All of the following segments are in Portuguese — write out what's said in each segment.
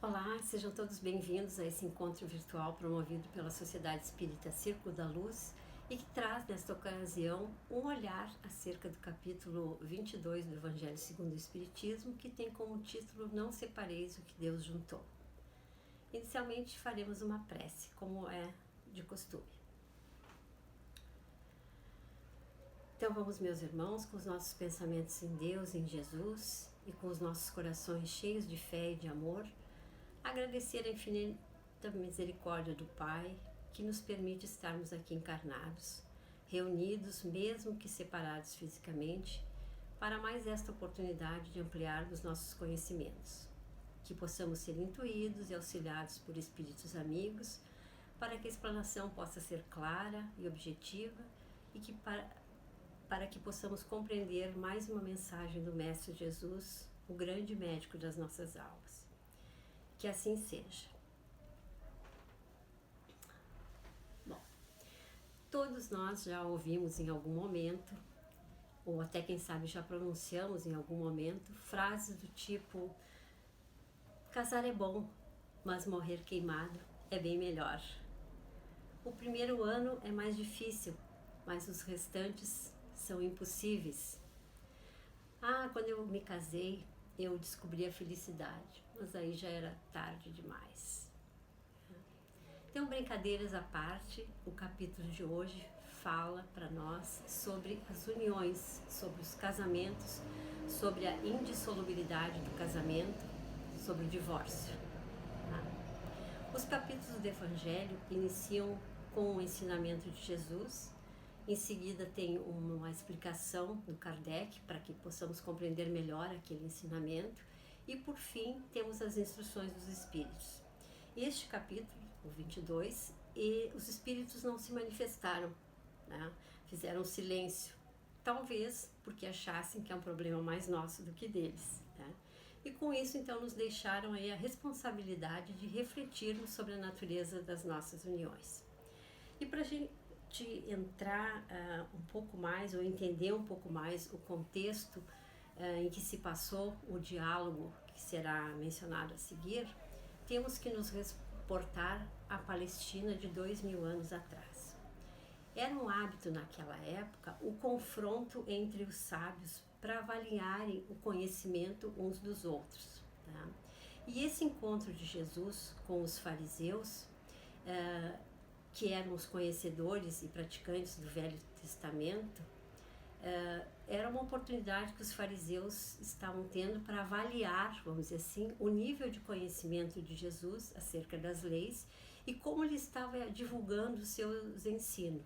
Olá, sejam todos bem-vindos a esse encontro virtual promovido pela Sociedade Espírita Círculo da Luz e que traz, nesta ocasião, um olhar acerca do capítulo 22 do Evangelho segundo o Espiritismo, que tem como título Não separeis o que Deus juntou. Inicialmente faremos uma prece, como é de costume. Então vamos, meus irmãos, com os nossos pensamentos em Deus, em Jesus e com os nossos corações cheios de fé e de amor, agradecer a infinita misericórdia do Pai que nos permite estarmos aqui encarnados, reunidos, mesmo que separados fisicamente, para mais esta oportunidade de ampliarmos nossos conhecimentos, que possamos ser intuídos e auxiliados por espíritos amigos, para que a explanação possa ser clara e objetiva e que para que possamos compreender mais uma mensagem do Mestre Jesus, o grande médico das nossas almas. Que assim seja. Bom, todos nós já ouvimos em algum momento, ou até quem sabe já pronunciamos em algum momento, frases do tipo: casar é bom, mas morrer queimado é bem melhor. O primeiro ano é mais difícil, mas os restantes são impossíveis. Quando eu me casei, eu descobri a felicidade, mas aí já era tarde demais. Então, brincadeiras à parte, o capítulo de hoje fala para nós sobre as uniões, sobre os casamentos, sobre a indissolubilidade do casamento, sobre o divórcio. Os capítulos do Evangelho iniciam com o ensinamento de Jesus. Em seguida tem uma explicação do Kardec para que possamos compreender melhor aquele ensinamento e por fim temos as instruções dos Espíritos. Este capítulo, o 22, os Espíritos não se manifestaram, né? Fizeram silêncio, talvez porque achassem que é um problema mais nosso do que deles, né? E com isso então nos deixaram aí a responsabilidade de refletirmos sobre a natureza das nossas uniões. E para a gente entrar um pouco mais ou entender um pouco mais o contexto em que se passou o diálogo que será mencionado a seguir, temos que nos reportar à Palestina de 2000 anos atrás. Era um hábito naquela época o confronto entre os sábios para avaliarem o conhecimento uns dos outros, tá? E esse encontro de Jesus com os fariseus, que eram os conhecedores e praticantes do Velho Testamento, era uma oportunidade que os fariseus estavam tendo para avaliar, vamos dizer assim, o nível de conhecimento de Jesus acerca das leis e como ele estava divulgando os seus ensinos.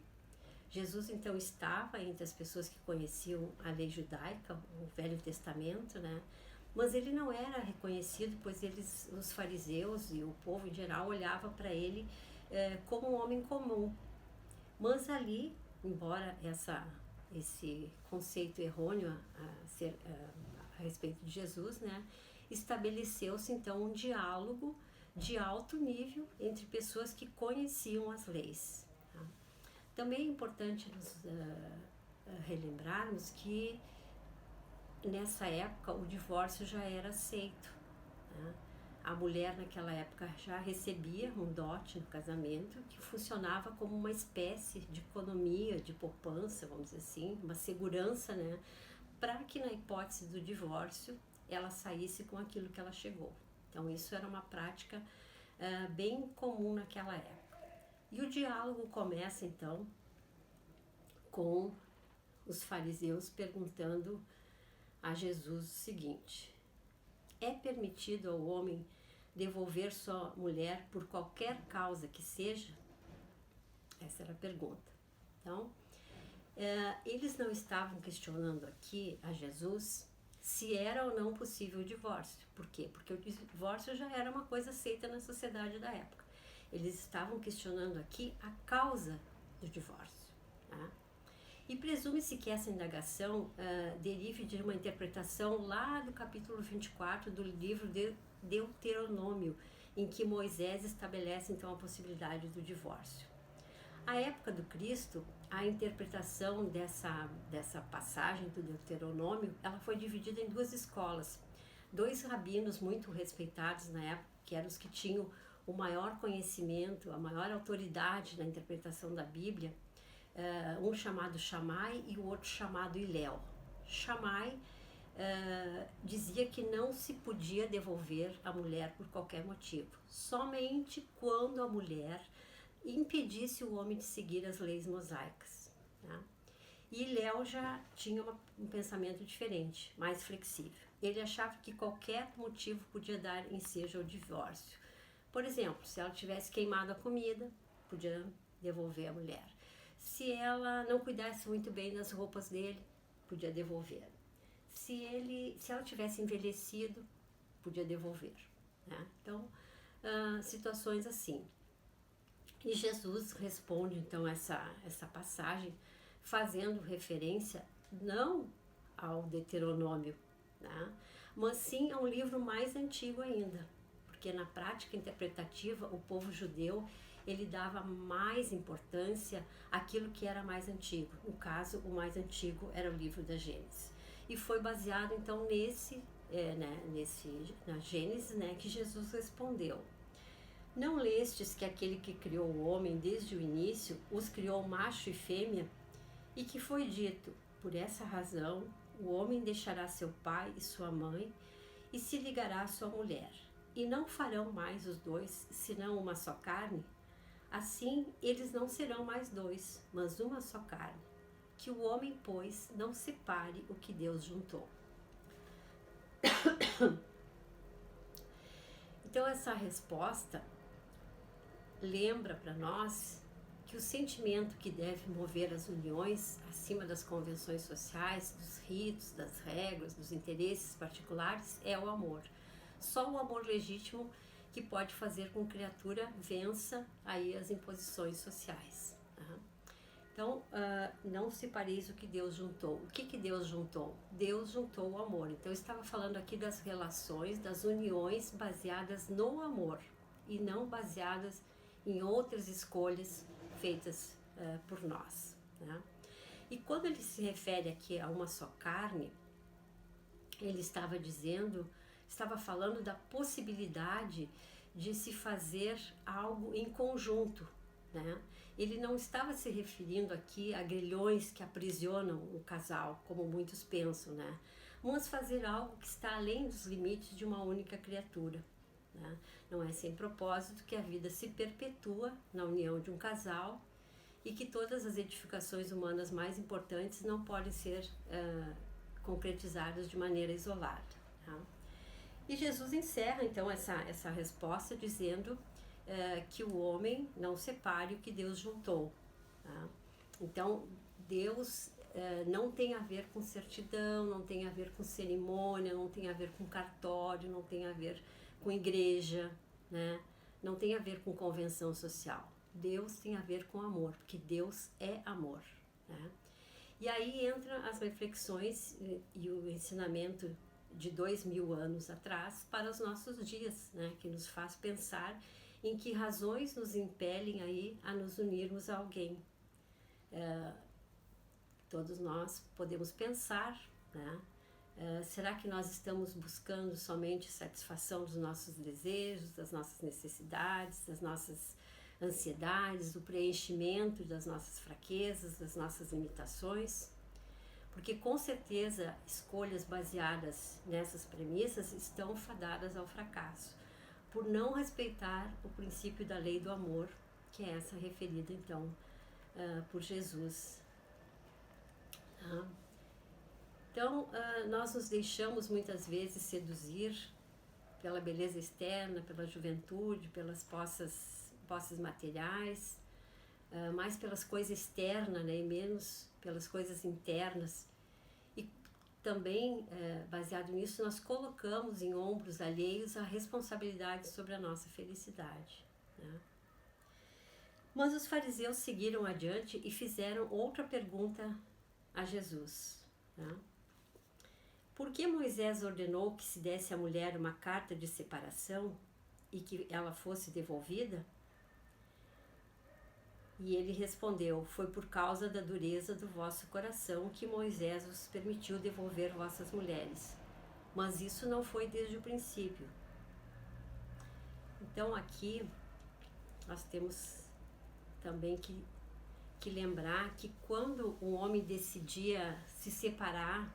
Jesus então estava entre as pessoas que conheciam a lei judaica, o Velho Testamento, né? Mas ele não era reconhecido, pois os fariseus e o povo em geral olhava para ele como um homem comum. Mas ali, embora esse conceito errôneo a respeito de Jesus, né, estabeleceu-se então um diálogo de alto nível entre pessoas que conheciam as leis. Tá? Também é importante nos relembrarmos que nessa época o divórcio já era aceito, né? A mulher naquela época já recebia um dote no casamento que funcionava como uma espécie de economia, de poupança, vamos dizer assim, uma segurança, né, para que na hipótese do divórcio ela saísse com aquilo que ela chegou. Então isso era uma prática bem comum naquela época. E o diálogo começa então com os fariseus perguntando a Jesus o seguinte: é permitido ao homem devolver sua mulher por qualquer causa que seja? Essa era a pergunta. Então, eles não estavam questionando aqui a Jesus se era ou não possível o divórcio. Por quê? Porque o divórcio já era uma coisa aceita na sociedade da época. Eles estavam questionando aqui a causa do divórcio, tá? E presume-se que essa indagação derive de uma interpretação lá do capítulo 24 do livro de Deuteronômio, em que Moisés estabelece então a possibilidade do divórcio. À época do Cristo, a interpretação dessa passagem do Deuteronômio, ela foi dividida em duas escolas. Dois rabinos muito respeitados na época, que eram os que tinham o maior conhecimento, a maior autoridade na interpretação da Bíblia, um chamado Shammai e o outro chamado Hillel. Shammai dizia que não se podia devolver a mulher por qualquer motivo, somente quando a mulher impedisse o homem de seguir as leis mosaicas. Tá? E Hillel já tinha um pensamento diferente, mais flexível. Ele achava que qualquer motivo podia dar ensejo ao divórcio. Por exemplo, se ela tivesse queimado a comida, podia devolver a mulher. Se ela não cuidasse muito bem das roupas dele, podia devolver. Se ela tivesse envelhecido, podia devolver. Né? Então, situações assim. E Jesus responde então essa passagem fazendo referência não ao Deuteronômio, né? Mas sim a um livro mais antigo ainda, porque na prática interpretativa o povo judeu ele dava mais importância àquilo que era mais antigo. No caso, o mais antigo era o livro da Gênesis. E foi baseado então na Gênesis, né, que Jesus respondeu: não lestes que aquele que criou o homem desde o início os criou macho e fêmea? E que foi dito: por essa razão o homem deixará seu pai e sua mãe e se ligará à sua mulher, e não farão mais os dois senão uma só carne? Assim eles não serão mais dois, mas uma só carne. Que o homem, pois, não separe o que Deus juntou. Então essa resposta lembra para nós que o sentimento que deve mover as uniões acima das convenções sociais, dos ritos, das regras, dos interesses particulares é o amor. Só o amor legítimo que pode fazer com que a criatura vença aí as imposições sociais. Tá? Então, não separeis o que Deus juntou. O que Deus juntou? Deus juntou o amor. Então, eu estava falando aqui das relações, das uniões baseadas no amor e não baseadas em outras escolhas feitas por nós. Né? E quando ele se refere aqui a uma só carne, ele estava falando da possibilidade de se fazer algo em conjunto. Né? Ele não estava se referindo aqui a grilhões que aprisionam o casal, como muitos pensam, né? Mas fazer algo que está além dos limites de uma única criatura. Né? Não é sem propósito que a vida se perpetua na união de um casal e que todas as edificações humanas mais importantes não podem ser concretizadas de maneira isolada. Tá? E Jesus encerra então essa resposta dizendo que o homem não separe o que Deus juntou. Tá? Então, Deus não tem a ver com certidão, não tem a ver com cerimônia, não tem a ver com cartório, não tem a ver com igreja, né? Não tem a ver com convenção social. Deus tem a ver com amor, porque Deus é amor. Né? E aí entram as reflexões e o ensinamento de 2000 anos atrás para os nossos dias, né? Que nos faz pensar em que razões nos impelem aí a nos unirmos a alguém. Todos nós podemos pensar, né? Será que nós estamos buscando somente satisfação dos nossos desejos, das nossas necessidades, das nossas ansiedades, do preenchimento das nossas fraquezas, das nossas limitações? Porque com certeza escolhas baseadas nessas premissas estão fadadas ao fracasso, por não respeitar o princípio da lei do amor, que é essa referida então por Jesus. Tá? Então, nós nos deixamos muitas vezes seduzir pela beleza externa, pela juventude, pelas posses materiais, mais pelas coisas externas, né, e menos pelas coisas internas. E também, baseado nisso, nós colocamos em ombros alheios a responsabilidade sobre a nossa felicidade. Né? Mas os fariseus seguiram adiante e fizeram outra pergunta a Jesus. Né? Por que Moisés ordenou que se desse à mulher uma carta de separação e que ela fosse devolvida? E ele respondeu: foi por causa da dureza do vosso coração que Moisés vos permitiu devolver vossas mulheres. Mas isso não foi desde o princípio. Então aqui nós temos também que lembrar que quando um homem decidia se separar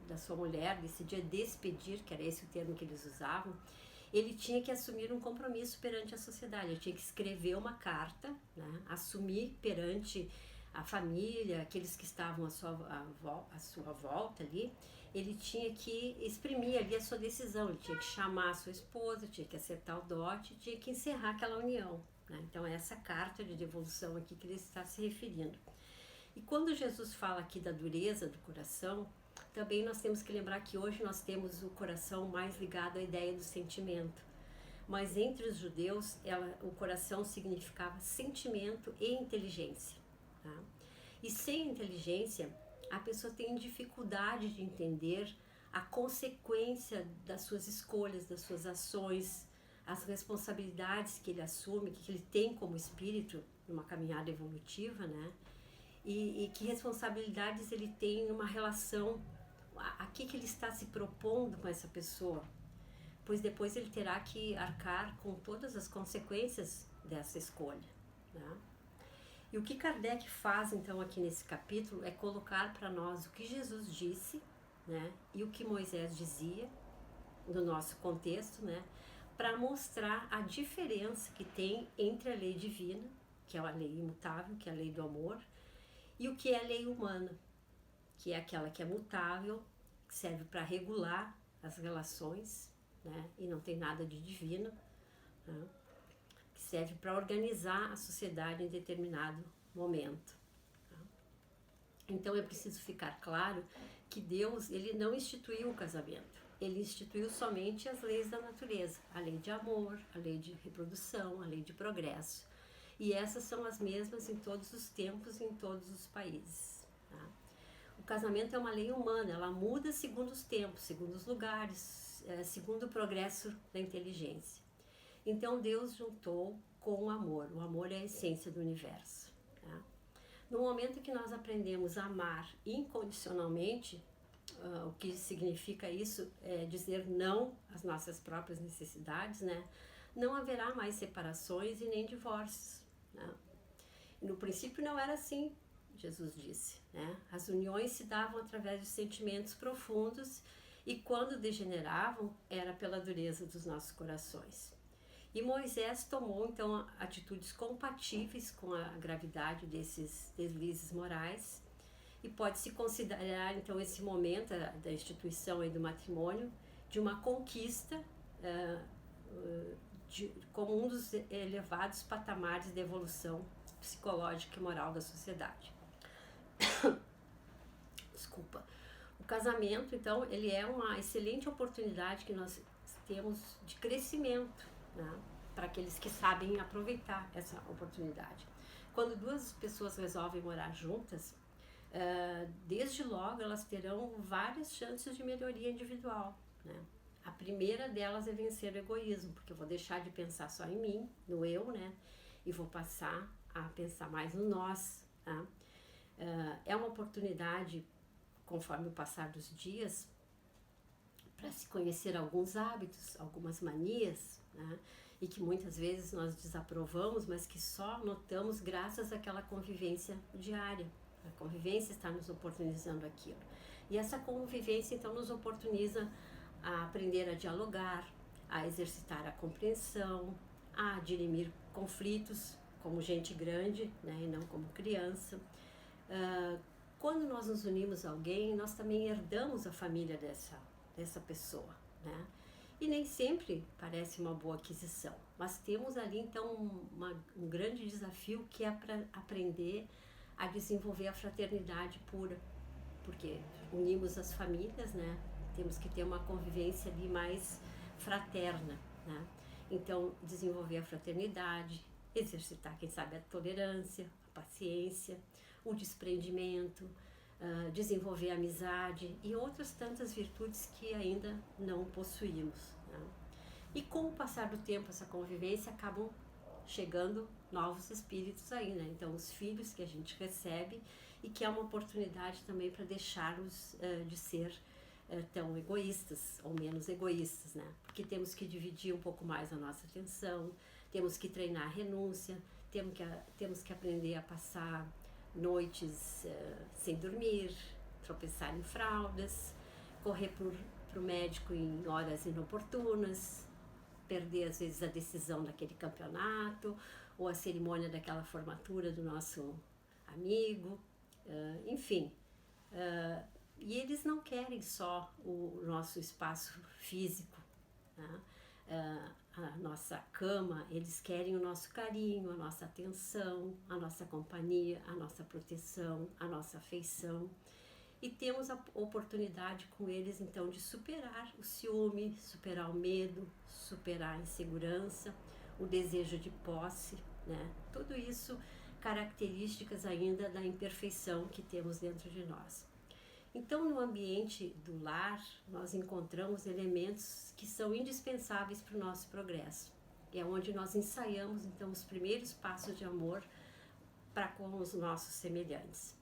da sua mulher, decidia despedir, que era esse o termo que eles usavam, ele tinha que assumir um compromisso perante a sociedade, ele tinha que escrever uma carta, né, assumir perante a família, aqueles que estavam à sua volta ali, ele tinha que exprimir ali a sua decisão, ele tinha que chamar a sua esposa, tinha que acertar o dote, tinha que encerrar aquela união. Né? Então é essa carta de devolução aqui que ele está se referindo. E quando Jesus fala aqui da dureza do coração, também nós temos que lembrar que hoje nós temos o coração mais ligado à ideia do sentimento. Mas entre os judeus, o coração significava sentimento e inteligência. Tá? E sem inteligência, a pessoa tem dificuldade de entender a consequência das suas escolhas, das suas ações, as responsabilidades que ele assume, que ele tem como espírito numa caminhada evolutiva, né? E que responsabilidades ele tem numa relação, a que ele está se propondo com essa pessoa, pois depois ele terá que arcar com todas as consequências dessa escolha, né? E o que Kardec faz então aqui nesse capítulo é colocar para nós o que Jesus disse, né, e o que Moisés dizia no nosso contexto, né, para mostrar a diferença que tem entre a lei divina, que é a lei imutável, que é a lei do amor, e o que é a lei humana, que é aquela que é mutável, que serve para regular as relações, né, e não tem nada de divino, né, que serve para organizar a sociedade em determinado momento. Tá? Então é preciso ficar claro que Deus, ele não instituiu o casamento, ele instituiu somente as leis da natureza, a lei de amor, a lei de reprodução, a lei de progresso. E essas são as mesmas em todos os tempos e em todos os países. Tá? O casamento é uma lei humana, ela muda segundo os tempos, segundo os lugares, segundo o progresso da inteligência. Então Deus juntou com o amor é a essência do universo. Tá? No momento que nós aprendemos a amar incondicionalmente, o que significa isso é dizer não às nossas próprias necessidades, né? Não haverá mais separações e nem divórcios. Né? No princípio não era assim, Jesus disse. Né? As uniões se davam através de sentimentos profundos e quando degeneravam era pela dureza dos nossos corações. E Moisés tomou então atitudes compatíveis com a gravidade desses deslizes morais e pode-se considerar então esse momento da instituição e do matrimônio de uma conquista como um dos elevados patamares de evolução psicológica e moral da sociedade. Desculpa. O casamento então ele é uma excelente oportunidade que nós temos de crescimento, né, para aqueles que sabem aproveitar essa oportunidade. Quando duas pessoas resolvem morar juntas, desde logo elas terão várias chances de melhoria individual. Né? A primeira delas é vencer o egoísmo, porque eu vou deixar de pensar só em mim, no eu, né, e vou passar a pensar mais no nós. Tá? É uma oportunidade, conforme o passar dos dias, para se conhecer alguns hábitos, algumas manias, né? E que muitas vezes nós desaprovamos, mas que só notamos graças àquela convivência diária. A convivência está nos oportunizando aquilo. E essa convivência então nos oportuniza a aprender a dialogar, a exercitar a compreensão, a dirimir conflitos como gente grande, né? E não como criança. Quando nós nos unimos a alguém, nós também herdamos a família dessa pessoa, né? E nem sempre parece uma boa aquisição, mas temos ali então um grande desafio que é para aprender a desenvolver a fraternidade pura, porque unimos as famílias, né? Temos que ter uma convivência ali mais fraterna, né? Então desenvolver a fraternidade, exercitar, quem sabe, a tolerância, a paciência, o desprendimento, desenvolver a amizade e outras tantas virtudes que ainda não possuímos. Né? E com o passar do tempo, essa convivência, acabam chegando novos espíritos aí, né? Então os filhos que a gente recebe e que é uma oportunidade também para deixá-los de ser tão egoístas ou menos egoístas, né? Porque temos que dividir um pouco mais a nossa atenção, temos que treinar a renúncia, temos que aprender a passar noites sem dormir, tropeçar em fraldas, correr para o médico em horas inoportunas, perder às vezes a decisão daquele campeonato ou a cerimônia daquela formatura do nosso amigo, enfim. E eles não querem só o nosso espaço físico, né? A nossa cama, eles querem o nosso carinho, a nossa atenção, a nossa companhia, a nossa proteção, a nossa afeição. E temos a oportunidade com eles então de superar o ciúme, superar o medo, superar a insegurança, o desejo de posse, né? Tudo isso características ainda da imperfeição que temos dentro de nós. Então, no ambiente do lar, nós encontramos elementos que são indispensáveis para o nosso progresso. É onde nós ensaiamos, então, os primeiros passos de amor para com os nossos semelhantes.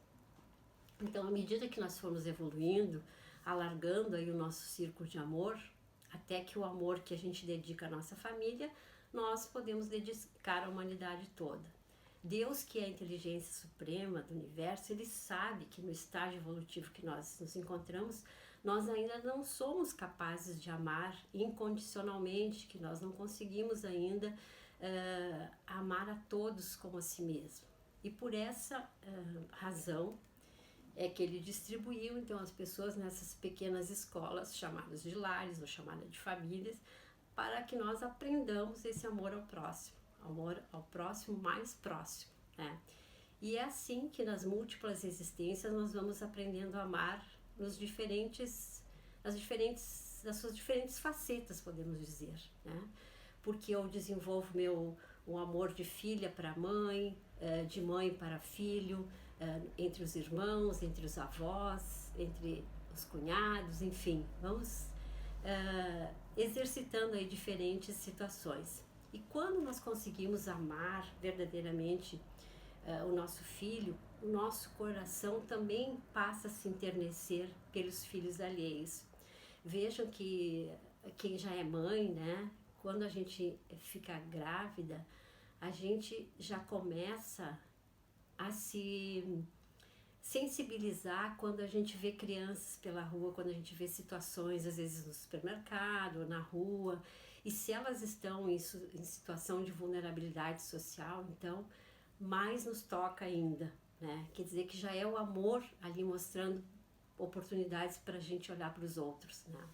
Então, à medida que nós formos evoluindo, alargando aí o nosso círculo de amor, até que o amor que a gente dedica à nossa família, nós podemos dedicar à humanidade toda. Deus, que é a inteligência suprema do universo, ele sabe que no estágio evolutivo que nós nos encontramos, nós ainda não somos capazes de amar incondicionalmente, que nós não conseguimos ainda amar a todos como a si mesmo. E por essa razão é que ele distribuiu então as pessoas nessas pequenas escolas chamadas de lares ou chamadas de famílias, para que nós aprendamos esse amor ao próximo. Amor ao próximo mais próximo, né? E é assim que nas múltiplas existências nós vamos aprendendo a amar nas suas diferentes facetas, podemos dizer, né? Porque eu desenvolvo o amor de filha para mãe, de mãe para filho, entre os irmãos, entre os avós, entre os cunhados, enfim, vamos exercitando aí diferentes situações. E quando nós conseguimos amar verdadeiramente o nosso filho, o nosso coração também passa a se enternecer pelos filhos alheios. Vejam que quem já é mãe, né, quando a gente fica grávida, a gente já começa a se sensibilizar quando a gente vê crianças pela rua, quando a gente vê situações, às vezes no supermercado, ou na rua, e se elas estão em situação de vulnerabilidade social, então mais nos toca ainda, né? Quer dizer que já é o amor ali mostrando oportunidades para a gente olhar para os outros, né?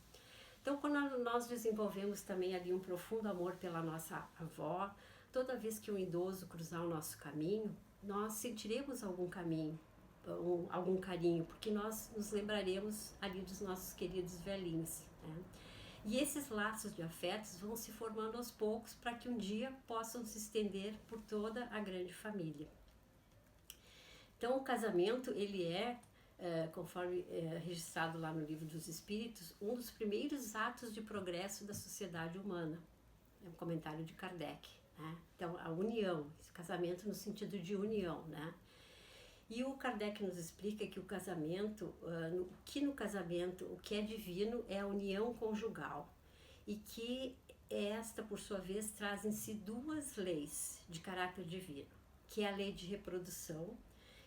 Então, quando nós desenvolvemos também ali um profundo amor pela nossa avó, toda vez que um idoso cruzar o nosso caminho, nós sentiremos algum carinho, porque nós nos lembraremos ali dos nossos queridos velhinhos, né? E esses laços de afetos vão se formando aos poucos para que um dia possam se estender por toda a grande família. Então, o casamento, ele conforme registrado lá no Livro dos Espíritos, um dos primeiros atos de progresso da sociedade humana. É um comentário de Kardec, né? Então, a união, esse casamento no sentido de união, né? E o Kardec nos explica que o casamento, no casamento, o que é divino é a união conjugal. E que esta, por sua vez, traz em si duas leis de caráter divino. Que é a lei de reprodução,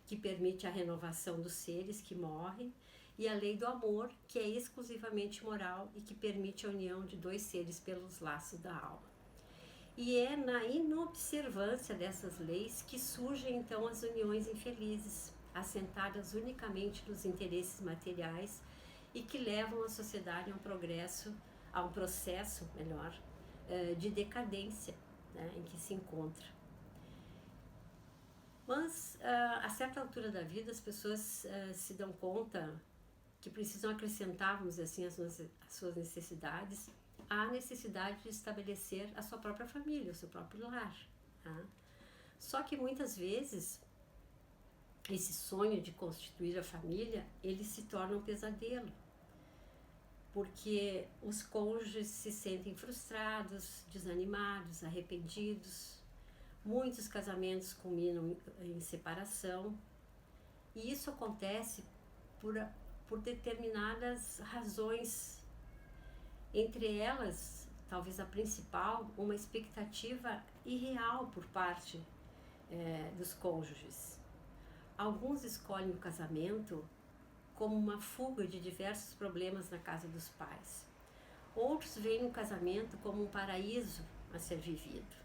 que permite a renovação dos seres que morrem, e a lei do amor, que é exclusivamente moral e que permite a união de dois seres pelos laços da alma. E é na inobservância dessas leis que surgem então as uniões infelizes, assentadas unicamente nos interesses materiais e que levam a sociedade a um processo de decadência, né, em que se encontra. Mas a certa altura da vida as pessoas se dão conta que precisam acrescentar, vamos dizer assim, as suas necessidades, a necessidade de estabelecer a sua própria família, o seu próprio lar, tá? Só que muitas vezes esse sonho de constituir a família, ele se torna um pesadelo, porque os cônjuges se sentem frustrados, desanimados, arrependidos. Muitos casamentos culminam em separação, e isso acontece por por determinadas razões, entre elas, talvez a principal, uma expectativa irreal por parte dos cônjuges. Alguns escolhem o casamento como uma fuga de diversos problemas na casa dos pais. Outros veem o casamento como um paraíso a ser vivido,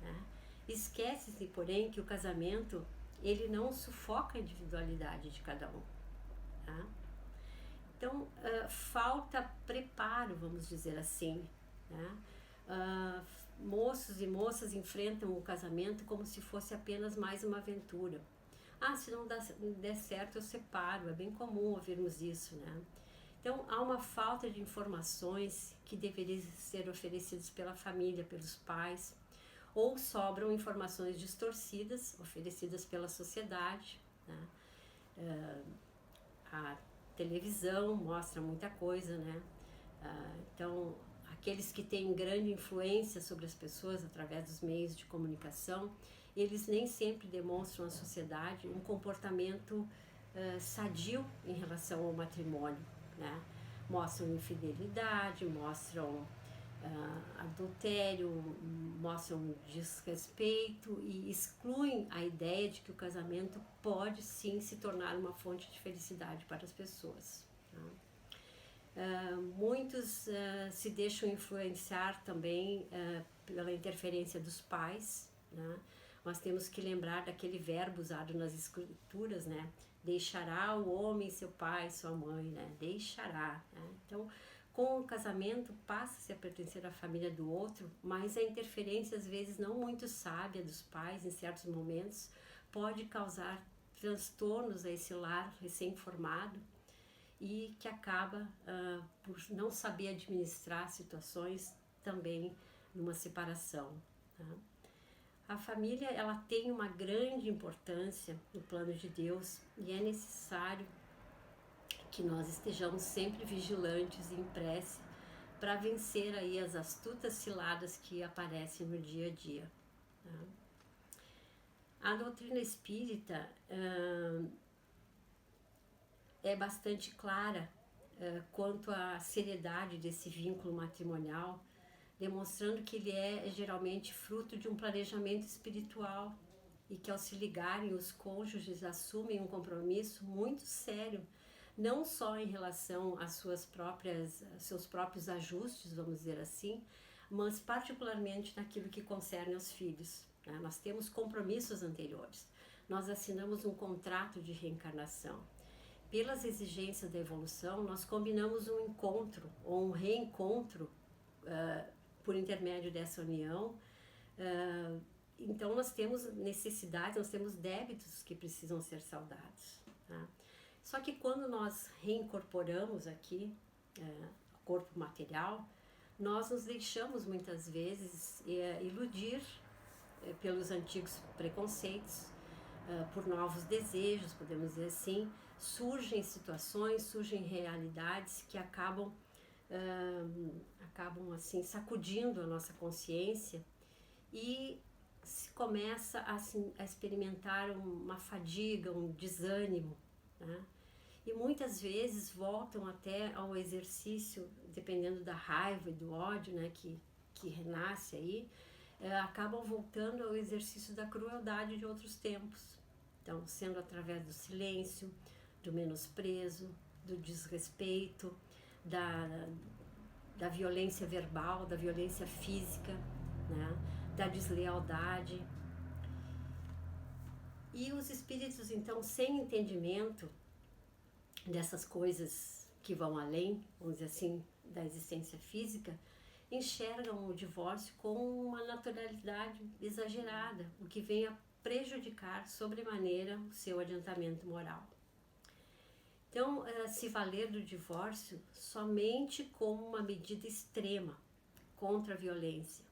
né? Esquece-se, porém, que o casamento ele não sufoca a individualidade de cada um, tá? Então, falta preparo, vamos dizer assim, né? Moços e moças enfrentam o casamento como se fosse apenas mais uma aventura. Se não der certo, eu separo. É bem comum ouvirmos isso, né? Então, há uma falta de informações que deveriam ser oferecidas pela família, pelos pais, ou sobram informações distorcidas, oferecidas pela sociedade, né? A televisão mostra muita coisa, né? Então, aqueles que têm grande influência sobre as pessoas através dos meios de comunicação, eles nem sempre demonstram à sociedade um comportamento sadio em relação ao matrimônio, né? Mostram infidelidade, mostram adultério, mostram desrespeito e excluem a ideia de que o casamento pode sim se tornar uma fonte de felicidade para as pessoas, tá? Muitos se deixam influenciar também pela interferência dos pais, né? Nós temos que lembrar daquele verbo usado nas escrituras, né? Deixará o homem seu pai, sua mãe, né? Deixará, né? Então, com o casamento passa-se a pertencer à família do outro, mas a interferência às vezes não muito sábia dos pais em certos momentos pode causar transtornos a esse lar recém-formado e que acaba por não saber administrar situações também numa separação, tá? A família ela tem uma grande importância no plano de Deus e é necessário que nós estejamos sempre vigilantes e em prece para vencer aí as astutas ciladas que aparecem no dia a dia, tá? A doutrina espírita é bastante clara quanto à seriedade desse vínculo matrimonial, demonstrando que ele é geralmente fruto de um planejamento espiritual e que ao se ligarem os cônjuges assumem um compromisso muito sério, não só em relação às seus próprios ajustes, vamos dizer assim, mas particularmente naquilo que concerne aos filhos, né? Nós temos compromissos anteriores, nós assinamos um contrato de reencarnação. Pelas exigências da evolução, nós combinamos um encontro ou um reencontro por intermédio dessa união. Então nós temos necessidades, nós temos débitos que precisam ser saldados, tá? Só que quando nós reincorporamos aqui o corpo material, nós nos deixamos muitas vezes iludir pelos antigos preconceitos, por novos desejos, podemos dizer assim. Surgem situações, surgem realidades que acabam assim sacudindo a nossa consciência e se começa a experimentar uma fadiga, um desânimo, né? E muitas vezes voltam até ao exercício, dependendo da raiva e do ódio, né, que renasce aí, acabam voltando ao exercício da crueldade de outros tempos. Então, sendo através do silêncio, do menosprezo, do desrespeito, da violência verbal, da violência física, né, da deslealdade. E os espíritos, então, sem entendimento dessas coisas que vão além, vamos dizer assim, da existência física, enxergam o divórcio com uma naturalidade exagerada, o que vem a prejudicar sobremaneira o seu adiantamento moral. Então, se valer do divórcio somente como uma medida extrema contra a violência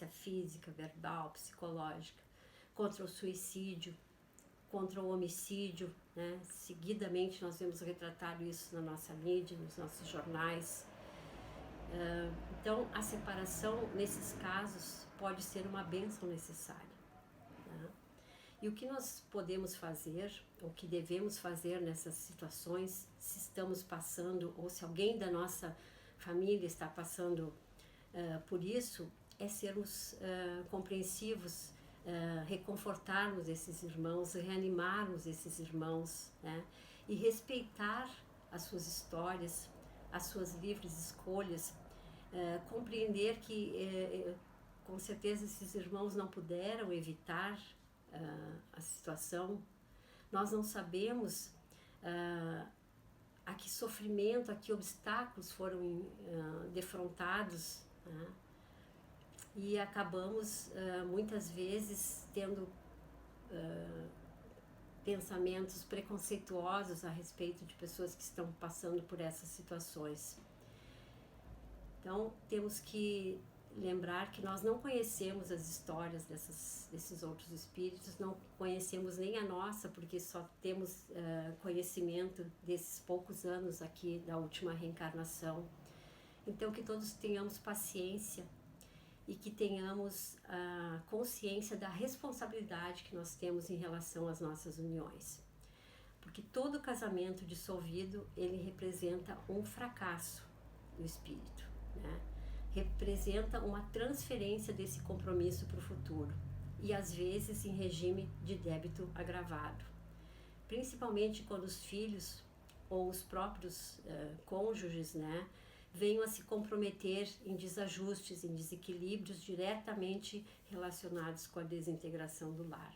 física, verbal, psicológica, contra o suicídio, contra o homicídio, né? Seguidamente nós vemos retratado isso na nossa mídia, nos nossos jornais. Então, a separação, nesses casos, pode ser uma bênção necessária, né? E o que nós podemos fazer, o que devemos fazer nessas situações, se estamos passando ou se alguém da nossa família está passando por isso, é sermos compreensivos, reconfortarmos esses irmãos, reanimarmos esses irmãos, né? E respeitar as suas histórias, as suas livres escolhas, compreender que com certeza esses irmãos não puderam evitar a situação. Nós não sabemos a que sofrimento, a que obstáculos foram defrontados, né? E acabamos muitas vezes tendo pensamentos preconceituosos a respeito de pessoas que estão passando por essas situações. Então temos que lembrar que nós não conhecemos as histórias desses outros espíritos, não conhecemos nem a nossa, porque só temos conhecimento desses poucos anos aqui da última reencarnação. Então que todos tenhamos paciência e que tenhamos a consciência da responsabilidade que nós temos em relação às nossas uniões. Porque todo casamento dissolvido, ele representa um fracasso do espírito, né? Representa uma transferência desse compromisso para o futuro e às vezes em regime de débito agravado, principalmente quando os filhos ou os próprios cônjuges, né, venham a se comprometer em desajustes, em desequilíbrios diretamente relacionados com a desintegração do lar.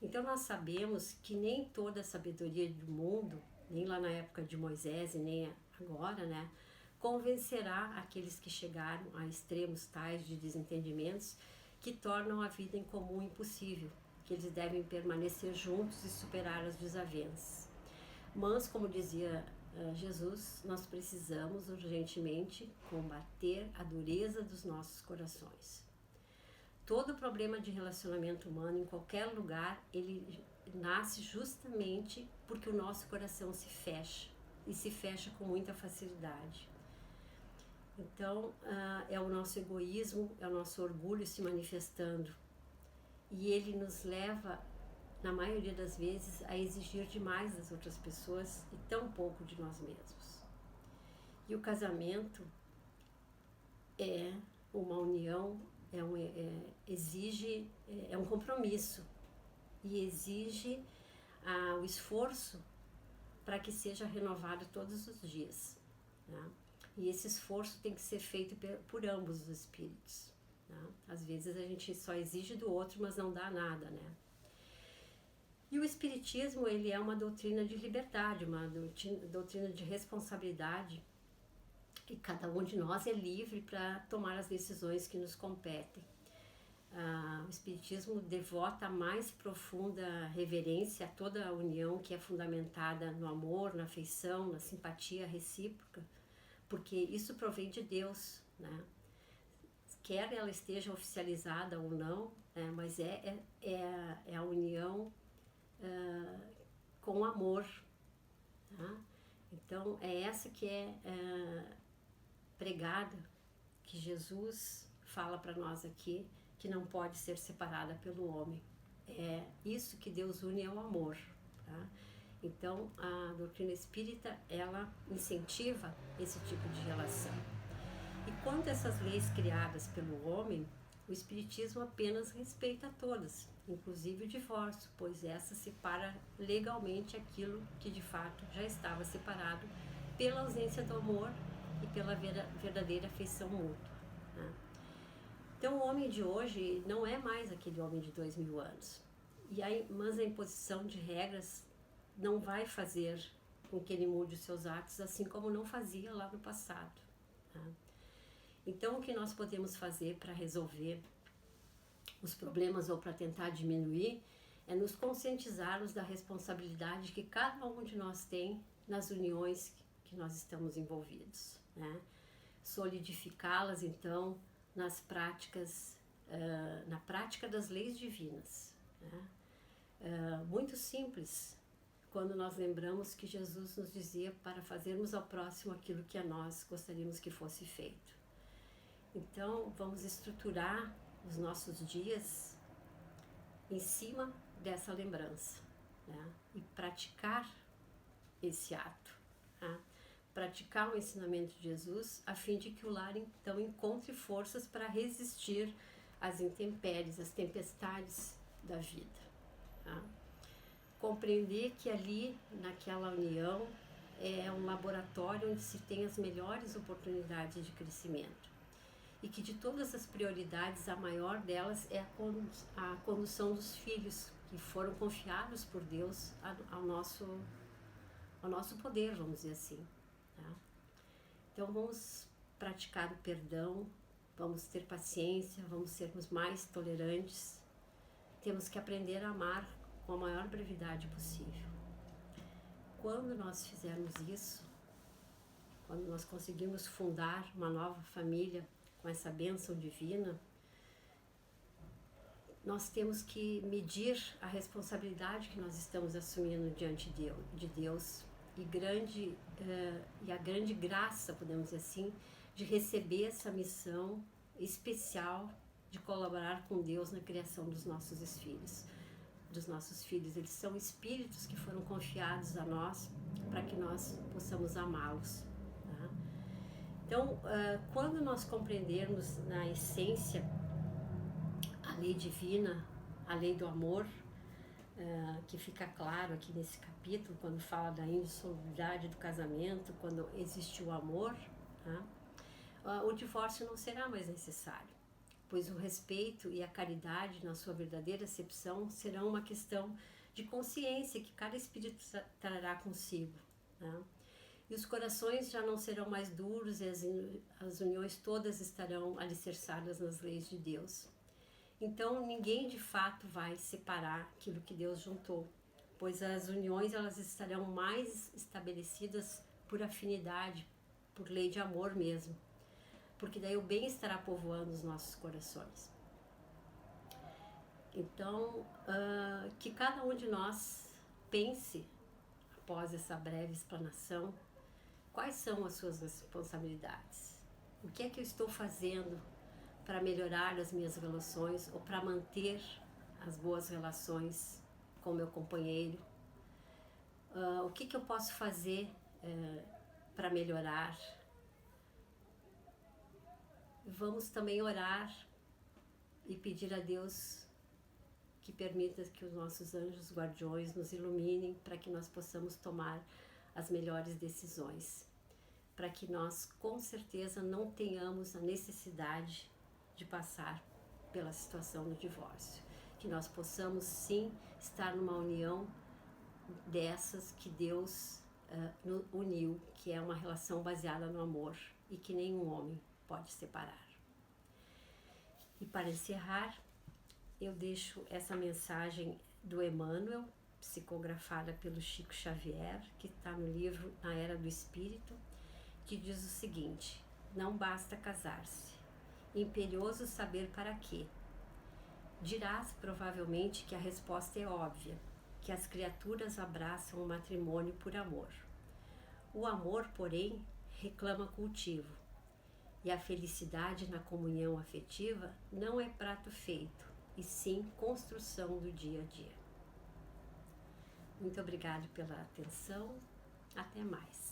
Então nós sabemos que nem toda a sabedoria do mundo, nem lá na época de Moisés e nem agora, né, convencerá aqueles que chegaram a extremos tais de desentendimentos que tornam a vida em comum impossível, que eles devem permanecer juntos e superar as desavenças. Mas, como dizia Jesus, nós precisamos urgentemente combater a dureza dos nossos corações. Todo problema de relacionamento humano em qualquer lugar, ele nasce justamente porque o nosso coração se fecha e se fecha com muita facilidade. Então, é o nosso egoísmo, é o nosso orgulho se manifestando. E ele nos leva, na maioria das vezes, a exigir demais das outras pessoas e tão pouco de nós mesmos. E o casamento é uma união, exige um compromisso e exige o esforço para que seja renovado todos os dias, né? E esse esforço tem que ser feito por ambos os espíritos, né? Às vezes a gente só exige do outro, mas não dá nada, né? E o Espiritismo, ele é uma doutrina de liberdade, uma doutrina de responsabilidade, e cada um de nós é livre para tomar as decisões que nos competem. O Espiritismo devota a mais profunda reverência a toda a união que é fundamentada no amor, na afeição, na simpatia recíproca, porque isso provém de Deus, né? Quer ela esteja oficializada ou não, né? Mas é a união com amor, tá? Então é essa que é pregada, que Jesus fala para nós aqui, que não pode ser separada pelo homem. É isso que Deus une, é o amor, tá? Então a doutrina espírita, ela incentiva esse tipo de relação. E quanto a essas leis criadas pelo homem, o Espiritismo apenas respeita todas, inclusive o divórcio, pois essa separa legalmente aquilo que de fato já estava separado pela ausência do amor e pela verdadeira afeição mútua, né? Então o homem de hoje não é mais aquele homem de 2000 anos, mas a imposição de regras não vai fazer com que ele mude os seus atos, assim como não fazia lá no passado, tá? Então o que nós podemos fazer para resolver os problemas ou para tentar diminuir é nos conscientizarmos da responsabilidade que cada um de nós tem nas uniões que nós estamos envolvidos, né? Solidificá-las então nas práticas, na prática das leis divinas, né? Muito simples, quando nós lembramos que Jesus nos dizia para fazermos ao próximo aquilo que a nós gostaríamos que fosse feito. Então, vamos estruturar os nossos dias em cima dessa lembrança, né? E praticar esse ato, tá? Praticar o ensinamento de Jesus, a fim de que o lar então encontre forças para resistir às intempéries, às tempestades da vida, tá? Compreender que ali, naquela união, é um laboratório onde se tem as melhores oportunidades de crescimento e que de todas as prioridades, a maior delas é a condução dos filhos que foram confiados por Deus ao nosso poder, vamos dizer assim, tá? Então vamos praticar o perdão, vamos ter paciência, vamos sermos mais tolerantes, temos que aprender a amar com a maior brevidade possível. Quando nós fizermos isso, quando nós conseguirmos fundar uma nova família com essa bênção divina, nós temos que medir a responsabilidade que nós estamos assumindo diante de Deus e a grande graça, podemos dizer assim, de receber essa missão especial de colaborar com Deus na criação dos nossos filhos. Eles são espíritos que foram confiados a nós para que nós possamos amá-los, tá? Então, quando nós compreendermos na essência a lei divina, a lei do amor, que fica claro aqui nesse capítulo, quando fala da indissolubilidade do casamento, quando existe o amor, tá? O divórcio não será mais necessário, pois o respeito e a caridade, na sua verdadeira acepção, serão uma questão de consciência que cada espírito trará consigo, né? E os corações já não serão mais duros e as uniões todas estarão alicerçadas nas leis de Deus. Então, ninguém de fato vai separar aquilo que Deus juntou, pois as uniões elas estarão mais estabelecidas por afinidade, por lei de amor mesmo, porque daí o bem estará povoando os nossos corações. Então, que cada um de nós pense, após essa breve explanação, quais são as suas responsabilidades? O que é que eu estou fazendo para melhorar as minhas relações ou para manter as boas relações com meu companheiro? O que eu posso fazer para melhorar? Vamos também orar e pedir a Deus que permita que os nossos anjos guardiões nos iluminem para que nós possamos tomar as melhores decisões, para que nós com certeza não tenhamos a necessidade de passar pela situação do divórcio, que nós possamos sim estar numa união dessas que Deus uniu, que é uma relação baseada no amor e que nenhum homem pode separar. E para encerrar, eu deixo essa mensagem do Emmanuel, psicografada pelo Chico Xavier, que está no livro Na Era do Espírito, que diz o seguinte: não basta casar-se, imperioso saber para quê. Dirás provavelmente que a resposta é óbvia, que as criaturas abraçam o matrimônio por amor. O amor, porém, reclama cultivo, e a felicidade na comunhão afetiva não é prato feito, e sim construção do dia a dia. Muito obrigada pela atenção, até mais.